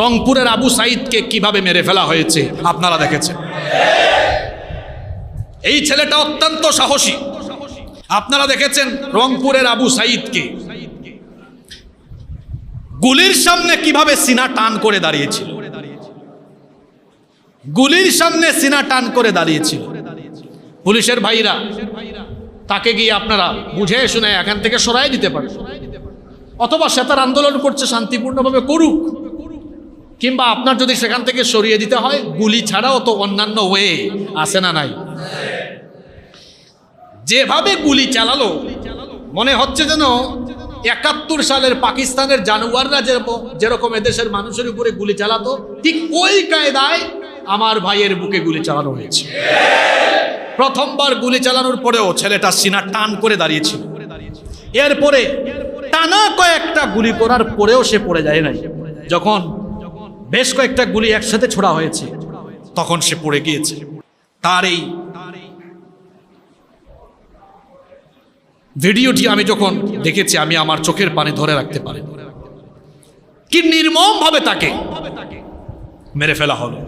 রংপুরের আবু সাইদকে কিভাবে মেরে ফেলা হয়েছে আপনারা দেখেছেন। এই ছেলেটা অত্যন্ত সাহসী। আপনারা দেখেছেন রংপুরের আবু সাইদকে গুলির সামনে কিভাবে সিনা টান করে দাঁড়িয়েছিল, গুলির সামনে সিনা টান করে দাঁড়িয়েছিল। পুলিশের ভাইরা তাকে গিয়ে আপনারা বুঝে শুনে এখান থেকে সরাই দিতে পারে, অথবা সে তার আন্দোলন করছে শান্তিপূর্ণভাবে করুক, কিংবা আপনার যদি সেখান থেকে সরিয়ে দিতে হয় গুলি ছাড়াও তো অন্যান্য ওয়ে আছে না নাই। যেভাবে গুলি চালালো মনে হচ্ছে যেন ৭১ সালের পাকিস্তানের জানোয়াররা যেরকম এদেশের মানুষের উপরে গুলি চালাতো ঠিক ওই কায়দায় আমার ভাইয়ের বুকে গুলি চালানো হয়েছে। প্রথমবার গুলি চালানোর পরেও ছেলেটা সিনা টান করে দাঁড়িয়েছিল। এরপরে টানা কয়েকটা গুলি করার পরেও সে পড়ে যায় নাই। যখন বেশ কয়েকটা গুলি একসাথে ছোড়া হয়েছে তখন সে পড়ে গিয়েছে। তার এই ভিডিওটি আমি যখন দেখেছি আমি আমার চোখের পানি ধরে রাখতে পারি। কি নির্মম ভাবে তাকে মেরে ফেলা হলো।